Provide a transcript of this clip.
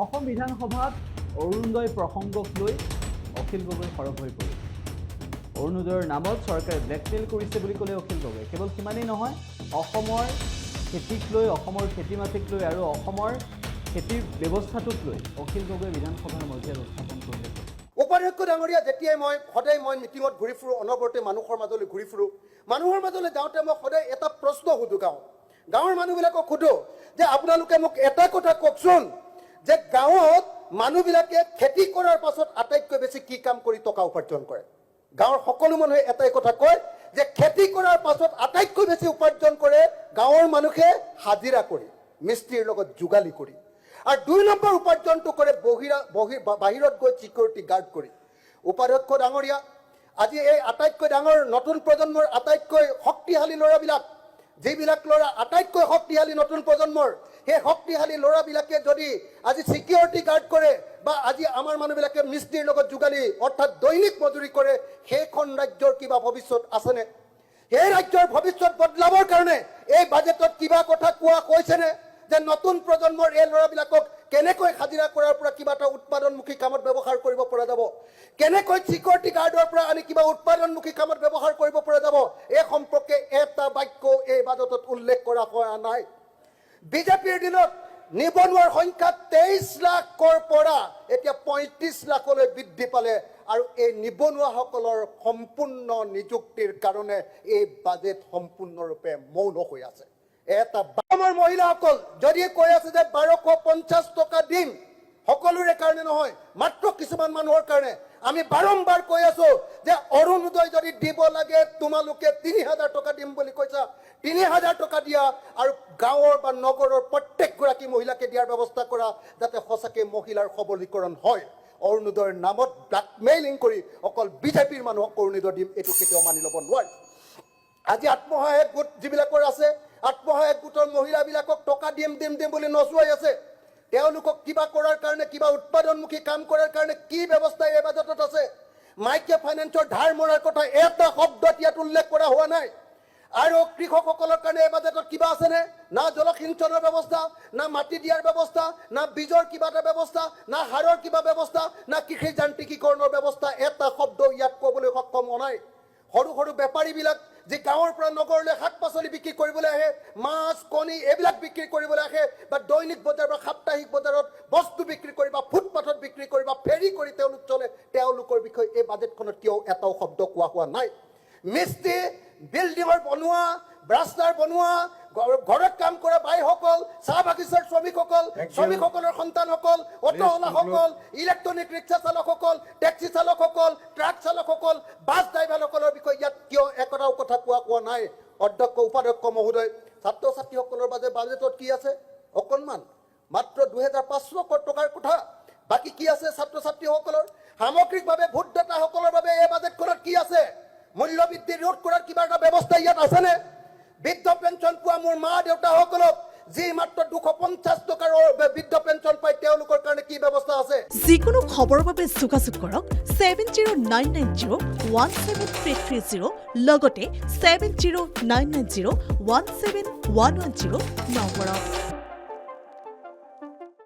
অসম বিধানসভাত অৰুণোদয় প্ৰসংগক লৈ অখিল গগৈ সৰব হৈ পৰিল। অৰুণোদয়ৰ নামত চৰকাৰে ব্লেকমেইল কৰিছে বুলি ক'লে অখিল গগৈ। কেৱল সিমানেই নহয়, অসমৰ খেতিক লৈ, অসমৰ খেতি মাটিক লৈ আৰু অসমৰ খেতিৰ ব্যৱস্থাটোক লৈ অখিল গগৈ বিধানসভাৰ মজিয়াত উত্থাপন কৰিলে। উপাধ্যক্ষ ডাঙৰীয়া, যেতিয়াই সদায় মিটিঙত ঘূৰি ফুৰোঁ, অনবৰতে মানুহৰ মাজলৈ ঘূৰি ফুৰোঁ, মানুহৰ মাজলৈ যাওঁতে মই সদায় এটা প্ৰশ্ন সুধোঁ। গাঁৱৰ মানুহবিলাকক সোধোঁ যে আপোনালোকে মোক এটা কথা কওকচোন, যে গাঁৱত মানুহবিলাকে খেতি কৰাৰ পাছত আটাইতকৈ বেছি কি কাম কৰি টকা উপাৰ্জন কৰে? গাঁৱৰ সকলো মানুহে এটাই কথা কয় যে খেতি কৰাৰ পাছত আটাইতকৈ বেছি উপাৰ্জন কৰে গাঁৱৰ মানুহে হাজিৰা কৰি, মিস্ত্ৰীৰ লগত যোগালী কৰি। আৰু 2 নম্বৰ উপাৰ্জনটো কৰে বাহিৰত গৈ চিকিউৰিটি গাৰ্ড কৰি। উপাধ্যক্ষ ডাঙৰীয়া, আজি এই আটাইতকৈ ডাঙৰ নতুন প্ৰজন্মৰ আটাইতকৈ শক্তিশালী ল'ৰাবিলাক, যিবিলাক ল'ৰা আটাইতকৈ শক্তিশালী নতুন প্ৰজন্মৰ, সেই শক্তিশালী ল'ৰাবিলাকে যদি আজি চিকিউৰিটি গাৰ্ড কৰে বা আজি আমাৰ মানুহবিলাকে মিস্ত্ৰীৰ লগত যোগালী অৰ্থাৎ দৈনিক মজুৰি কৰে, সেইখন ৰাজ্যৰ কিবা ভৱিষ্যত আছেনে? সেই ৰাজ্যৰ ভৱিষ্যত বদলাবৰ কাৰণে এই বাজেটত কিবা কথা কোৱা হৈছেনে? যে নতুন প্ৰজন্মৰ এই ল'ৰাবিলাকক কেনেকৈ হাজিৰা কৰাৰ পৰা কিবা এটা উৎপাদনমুখী কামত ব্যৱহাৰ কৰিব পৰা যাব, কেনেকৈ চিকিউৰিটি গাৰ্ডৰ পৰা আনি কিবা উৎপাদনমুখী কামত ব্যৱহাৰ কৰিব পৰা যাব, এই সম্পৰ্কে এটা বাক্য এই বাজেটত উল্লেখ কৰা হোৱা নাই। বিজেপিৰ দিনত নিবনুৱাৰ সংখ্যা 23 লাখৰ পৰা এতিয়া 35 লাখলৈ বৃদ্ধি পালে, আৰু এই নিবনুৱাসকলৰ সম্পূৰ্ণ নিযুক্তিৰ কাৰণে এই বাজেট সম্পূৰ্ণৰূপে মৌন হৈ আছে। এটা বামৰ মহিলাসকল যদি কৈ আছে যে 1250 টকা দিম, সকলোৰে কাৰণে নহয়, মাত্ৰ কিছুমান মানুহৰ কাৰণে। আমি বাৰম্বাৰ কৈ আছো যে অৰুণোদয় যদি দিব লাগে তোমালোকে 3000 টকা দিম বুলি কৈছা, 3000 টকা দিয়া আৰু গাঁৱৰ বা নগৰৰ প্ৰত্যেকগৰাকী মহিলাকে দিয়াৰ ব্যৱস্থা কৰা, যাতে সঁচাকৈ মহিলাৰ সবলীকৰণ হয়। অৰুণোদয়ৰ নামত ব্লেকমেইলিং কৰি অকল বিজেপিৰ মানুহক অৰুণোদয় দিম, এইটো কেতিয়াও মানি ল'ব নোৱাৰি। আজি আত্মসহায়ক গোট যিবিলাকৰ আছে, আত্মসহায়ক গোটৰ মহিলাবিলাকক টকা দিম বুলি নচুৱাই আছে। তেওঁলোকক কিবা কৰাৰ কাৰণে, কিবা উৎপাদনমুখী কাম কৰাৰ কাৰণে কি ব্যৱস্থা এই বাজেটত আছে? মাইক্ৰ ফাইনেন্সৰ ধাৰ মৰাৰ কথা এটা শব্দ ইয়াত উল্লেখ কৰা হোৱা নাই। আৰু কৃষকসকলৰ কাৰণে এই বাজেটত কিবা আছেনে? না জলসিঞ্চনৰ ব্যৱস্থা, না মাটি দিয়াৰ ব্যৱস্থা, না বীজৰ কিবা এটা ব্যৱস্থা, না সাৰৰ কিবা ব্যৱস্থা, না কৃষি যান্ত্ৰিকীকৰণৰ ব্যৱস্থা, এটা শব্দ ইয়াত ক'বলৈ সক্ষম হোৱা নাই। সৰু সৰু বেপাৰীবিলাক যি গাঁৱৰ পৰা নগৰলৈ শাক পাচলি বিক্ৰী কৰিবলৈ আহে, মাছ কণী এইবিলাক বিক্ৰী কৰিবলৈ আহে, বা দৈনিক বজাৰ বা সাপ্তাহিক বজাৰত বস্তু বিক্ৰী কৰি বা ফুটপাথত বিক্ৰী কৰি বা ফেৰী কৰি তেওঁলোক চলে, তেওঁলোকৰ বিষয়ে এই বাজেটখনত কিয় এটাও শব্দ কোৱা হোৱা নাই। মিস্ত্ৰী, বিল্ডিঙৰ বনোৱা, ৰাস্তাৰ বনোৱা, ঘৰত কাম কৰা বাইসকল, চাহ বাগিচাৰ শ্ৰমিকসকলৰ সন্তানসকল, অটোৱালাসকল, ইলেক্ট্ৰনিক ৰিক্সা চালকসকল, টেক্সি চালকসকল, ট্ৰাক চালকসকল, বাছ ড্ৰাইভাৰসকলৰ বিষয়ে ইয়াত কিয় একটাও কথা কোৱা নাই? অধ্যক্ষ, উপাধ্যক্ষ মহোদয়, ছাত্ৰ ছাত্ৰীসকলৰ বাবে বাজেটত কি আছে? অকণমান মাত্ৰ 2500 টকাৰ কথা। বাকী কি আছে ছাত্ৰ ছাত্ৰীসকলৰ? সামগ্ৰিকভাৱে ভোটদাতাসকলৰ বাবে এই বাজেটখনত কি আছে? মূল্যবৃদ্ধি ৰোধ কৰাৰ কিবা এটা ব্যৱস্থা ইয়াত আছেনে? বৃদ্ধ পেঞ্চন পোৱা মোৰ মা দেউতাসকলক যি মাত্ৰ 250 টকাৰ বৃদ্ধ পেঞ্চন পায়, তেওঁলোকৰ কাৰণে কি ব্যৱস্থা আছে? যিকোনো খবৰৰ বাবে যোগাযোগ কৰক 7099017330 লগতে 7099017110 নম্বৰত।